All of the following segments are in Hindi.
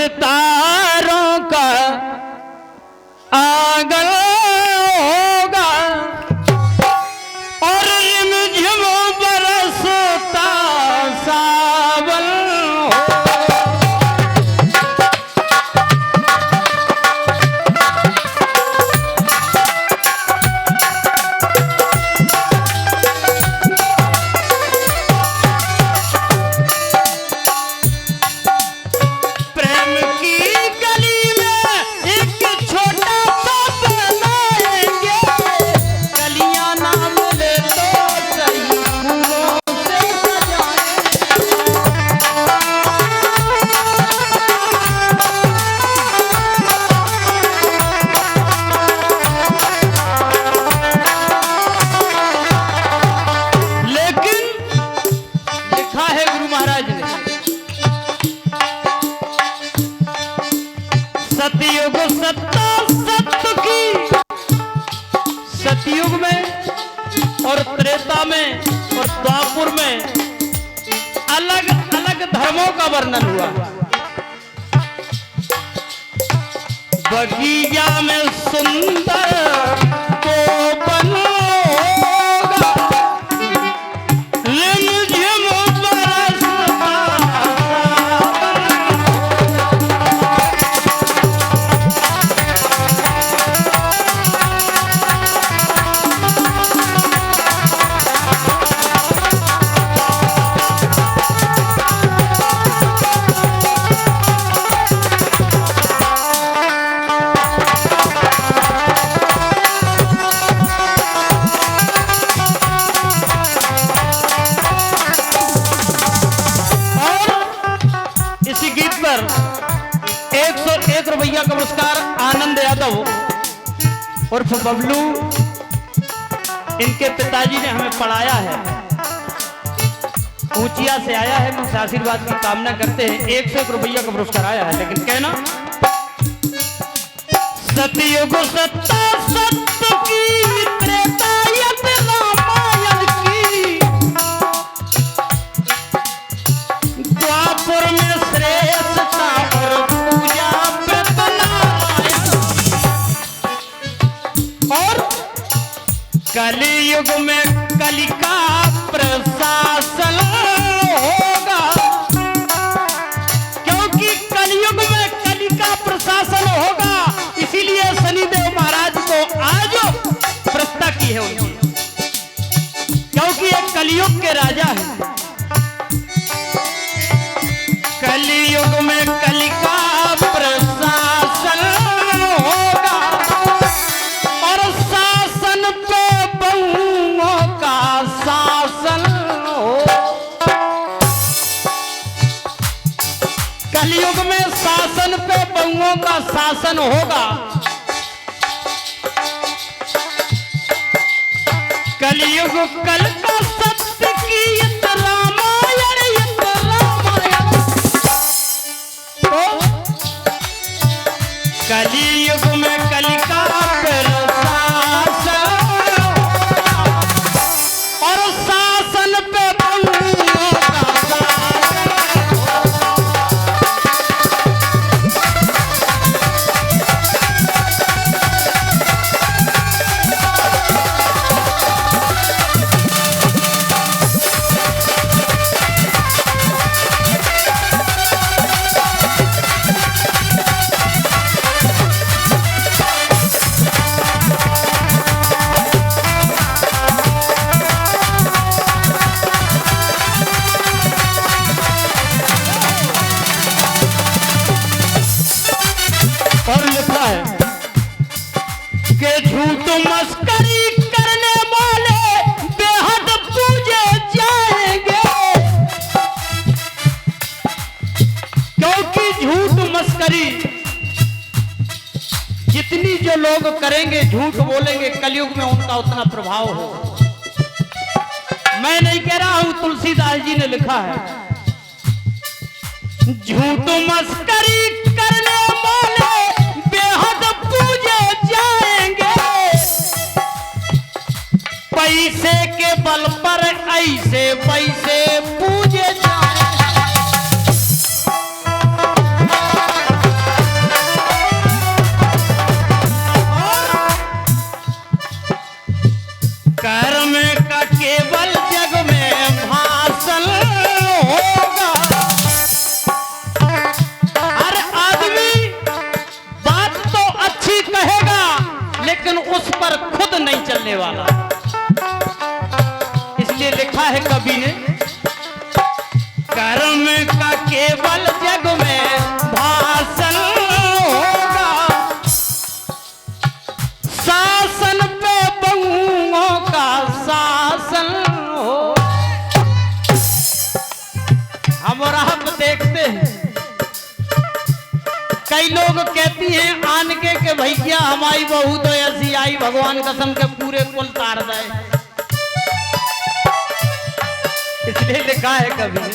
सितारों का आंगन होगा और रिमझिम बरसता सावन सतयुग सत्ता सत्य की। सतयुग में और त्रेता में और द्वापुर में अलग अलग धर्मों का वर्णन हुआ। बगीचा में सुंदर कोपन होगा, रिमझिम बरसता पर 101 रुपया का पुरस्कार आनंद यादव उर्फ बबलू, इनके पिताजी ने हमें पढ़ाया है, ऊंचिया से आया है। मुझसे आशीर्वाद की कामना करते हैं। 101 रुपया का पुरस्कार आया है, लेकिन कहना सतयुग सत्ता सत्य की, त्रेतायुग रामायण की, द्वापुर में श्रेष्ठता और पूजा व्रत नारायण, और कलियुग में कलि का प्रशासन होगा, क्योंकि कलियुग में कलि का प्रशासन होगा। इसीलिए शनिदेव महाराज को आज प्रतिष्ठा की है उनकी, क्योंकि ये कलियुग के राजा है। कलियुग में कलि का प्रशासन होगा और शासन पे बहुओं का शासन हो। कलियुग में शासन पे बहुओं का शासन होगा। कलियुग कल का सत्य की इत रामायण, इत रामायण। तो कलियुग में कलि का प्रशासन और शासन पे बहुओं का शासन। और लिखा है कि झूठ मस्करी करने वाले बेहद पूजे जाएंगे, क्योंकि झूठ मस्करी जितनी जो लोग करेंगे, झूठ बोलेंगे, कलयुग में उनका उतना प्रभाव हो। मैं नहीं कह रहा हूं, तुलसीदास जी ने लिखा है, झूठ मस्करी करने वाले बेहद पूजे जाएंगे, पैसे के बल पर ऐसे पैसे पूजे जाएंगे। नहीं चलने वाला। इसलिए लिखा है कवि ने, कर्म का केवल जग में भाषण होगा, शासन पे बंगों का शासन हो। हम और आप देखते हैं, कई लोग कहती हैं आन के भैया हमारी बहू तो ऐसी आई, भगवान कसम के पूरे कुल तार दे। इसलिए लिखा है कभी,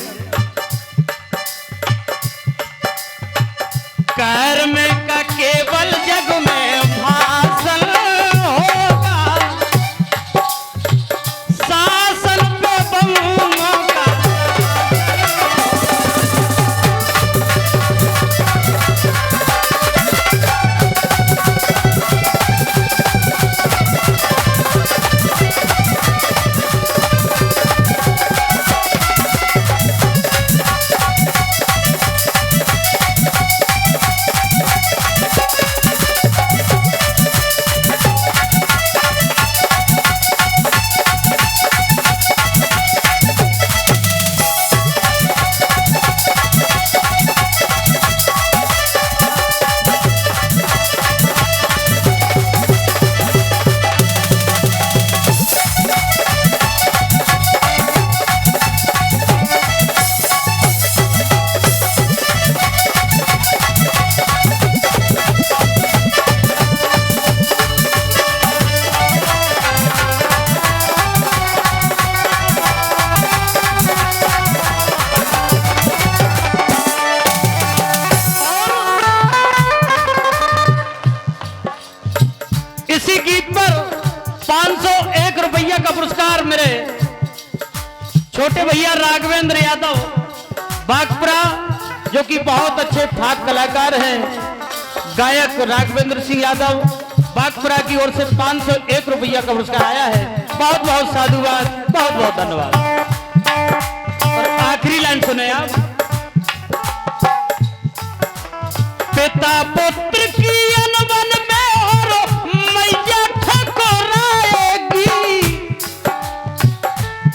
कर्म का केवल जग में भाषण होगा, शासन पे बंगों का। इसी गीत पर 501 रुपया का पुरस्कार मेरे छोटे भैया राघवेंद्र यादव बागपुरा, जो कि बहुत अच्छे फाग कलाकार हैं, गायक राघवेंद्र सिंह यादव बागपुरा की ओर से 501 रुपया का पुरस्कार आया है। बहुत बहुत साधुवाद, बहुत बहुत धन्यवाद। और आखिरी लाइन सुने आप, पिता पुत्र की अनबन में और मैया ठकुराएगी,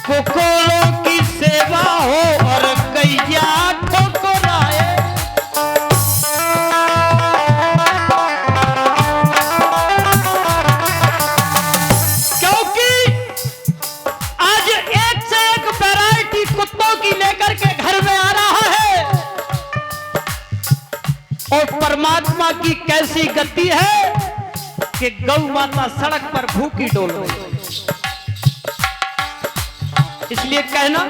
कुकुरों की सेवा हो और गैया ठकुराए। क्योंकि आज एक से एक वैरायटी कुत्तों की लेकर के घर में आ रहा है, और परमात्मा की कैसी गति है कि गौ माता सड़क पर भूखी डोल रही। इसलिए कहना,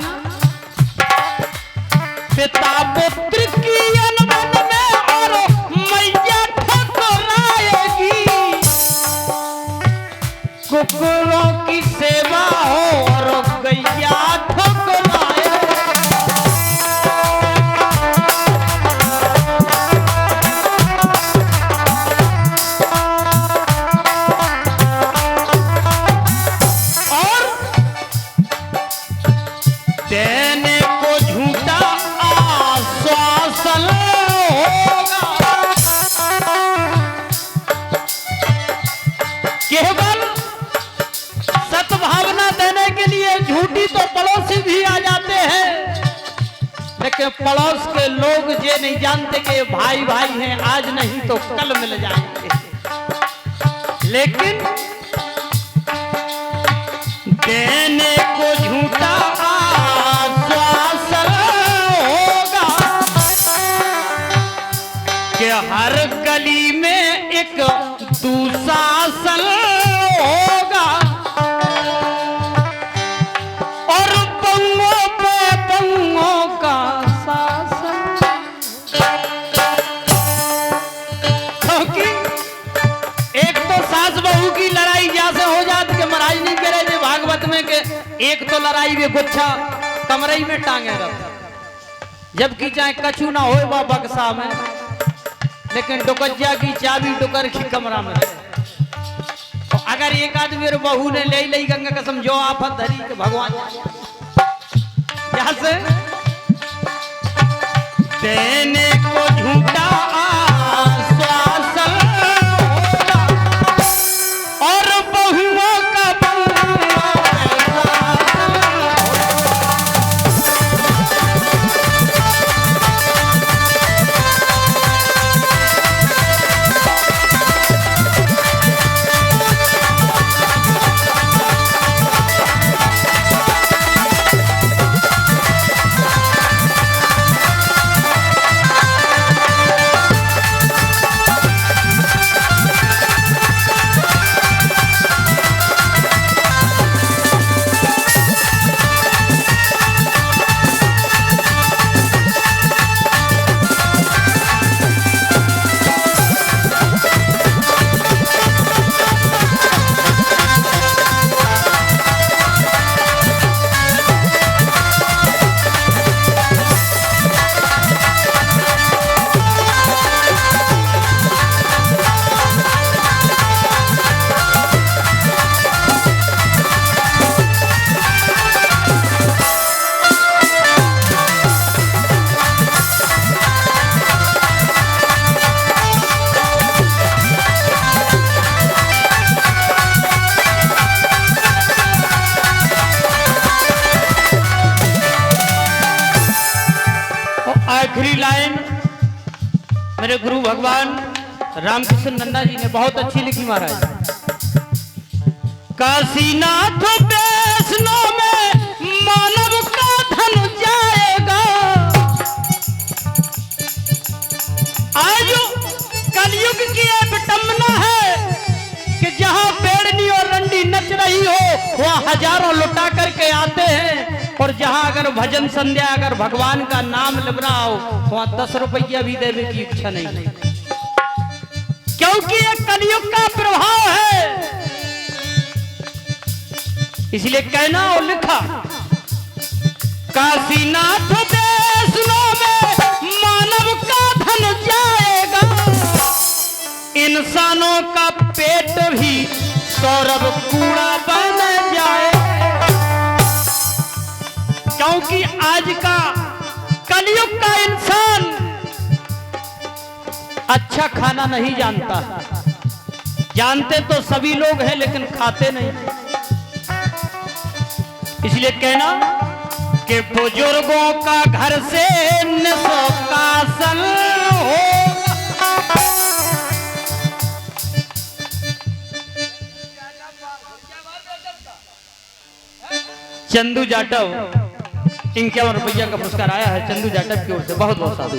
पिता पुत्र की अनबन में और मैया ठकुराएगी, कुकुरों की सेवा हो और गैया ठकुराए। देने को झूठा आश्वासन होगा, केवल सद्भावना देने के लिए झूठी तो पड़ोसी भी आ जाते हैं, लेकिन पड़ोस के लोग ये नहीं जानते कि भाई भाई हैं, आज नहीं तो कल मिल जाएंगे। लेकिन देने को झूठा आश्वासन होगा कि हर गली में एक दुशासन होगा, और बंगों पे बंगों का शासन। क्योंकि एक तो सास बहू की लड़ाई जैसे हो जाती कि महाराज नहीं करे जे भागवत में के एक तो लड़ाई में गुच्छा कमरई में टांगे रख, जबकि चाहे कछु ना हो वह बक्सा में, लेकिन डुकज्जा की चाबी डुकर की कमरा में। तो अगर एक आदमी मेरे बहू ने ले ली गंगा कसम जो आफत धरी के भगवान से देने को झूठा आश्वासन होगा, और बहुओं मेरे गुरु भगवान रामकृष्ण नंदा जी ने बहुत अच्छी लिखी महाराज। काशीनाथ वैष्णो में मानव का धन जाएगा। आज कलयुग की एक विटम्बना है कि जहां बेड़नी और रंडी नच रही हो वहां हजारों लुटा करके आते हैं, और जहां अगर भजन संध्या अगर भगवान का नाम लिख रहा हो वहां 10 रुपया भी देने की इच्छा नहीं, क्योंकि ये कलयुग का प्रभाव है। इसलिए कहना और लिखा, काशीनाथ वैष्णो में मानव का धन जाएगा। इंसानों का पेट भी सौरभ कूड़ा बन जाए, क्योंकि आज का कलयुग का इंसान अच्छा खाना नहीं जानता। जानते तो सभी लोग हैं लेकिन खाते नहीं। इसलिए कहना कि बुजुर्गों का घर से निष्कासन होगा। चंदू जाटव, 51 रुपया का पुरस्कार आया है चंदू जाटव की ओर से, बहुत बहुत साधु।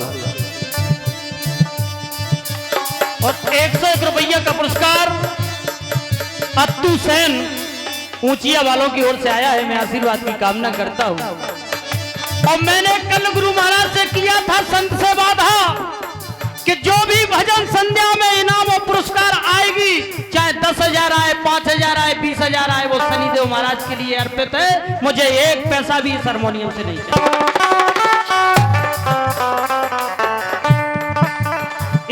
और 101 रुपया का पुरस्कार अत्तू सेन ऊंचिया वालों की ओर से आया है। मैं आशीर्वाद की कामना करता हूं। और मैंने कल गुरु महाराज से किया था संत से वादा कि जो भी भजन संध्या में इनाम और पुरस्कार आएगी, चाहे 10,000 आए, 5,000 आए, 20,000 आए, वो शनिदेव महाराज के लिए अर्पित है। मुझे एक पैसा भी इस हारमोनियम से नहीं चाहिए।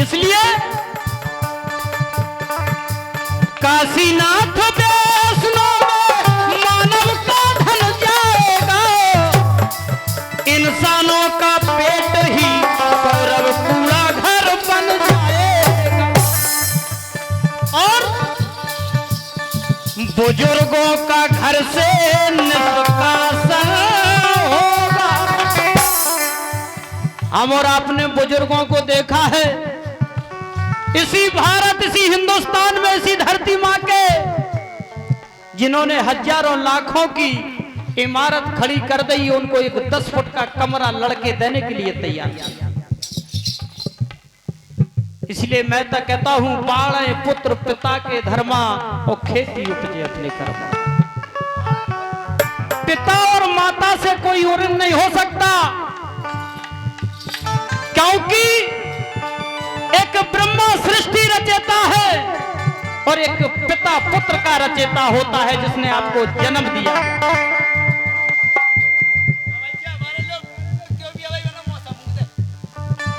इसलिए काशीनाथ वैष्णो में मानव का धन जाएगा। इंसानों का पेट ही सौरभ कूड़ा घर बन जाएगा। और बुजुर्गों का घर से निष्कासन होगा। हम और आपने बुजुर्गों को देखा है इसी भारत, इसी हिंदुस्तान में, इसी धरती मां के, जिन्होंने हजारों लाखों की इमारत खड़ी कर दी, उनको एक 10 फुट का कमरा लड़के देने के लिए तैयार किया। इसलिए मैं तो कहता हूं, बाढ़े पुत्र पिता के धर्मा और खेती उपजे अपने कर्म। पिता और माता से कोई ऋण नहीं हो सकता, क्योंकि एक ब्रह्मा सृष्टि रचेता है और एक पिता पुत्र का रचेता होता है जिसने आपको जन्म दिया।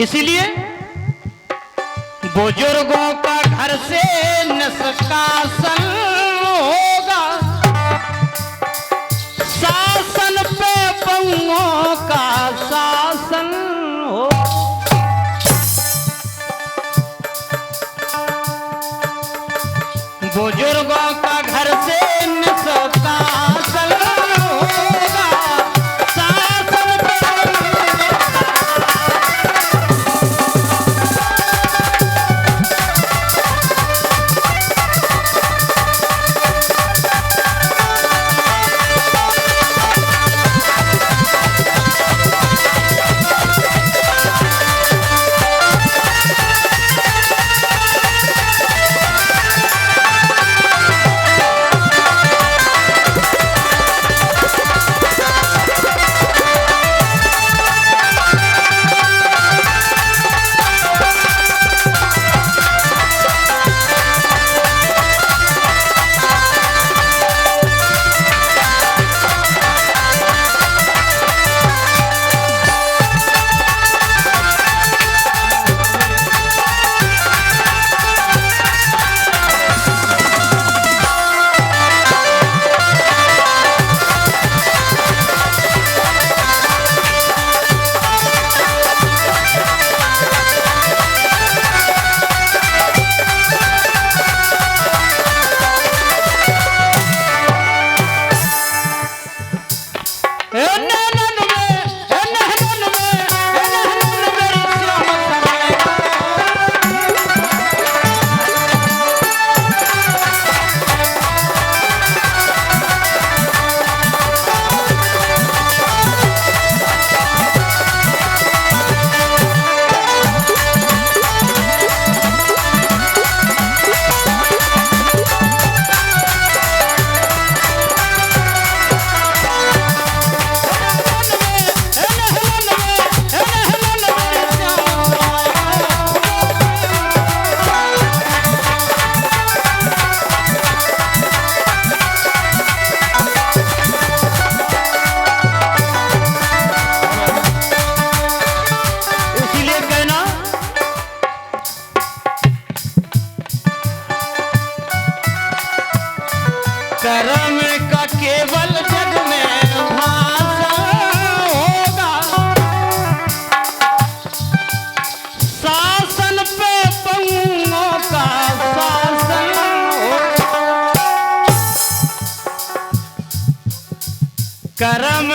इसीलिए बुजुर्गों का घर से निष्कासन होगा। शासन पे बहुओं का शासन होगा। बुजुर्गों का घर से निष्कासन होगा। शासन कर्म का केवल जग में भाषण होगा, शासन पे पंगों का शासन होगा। कर्म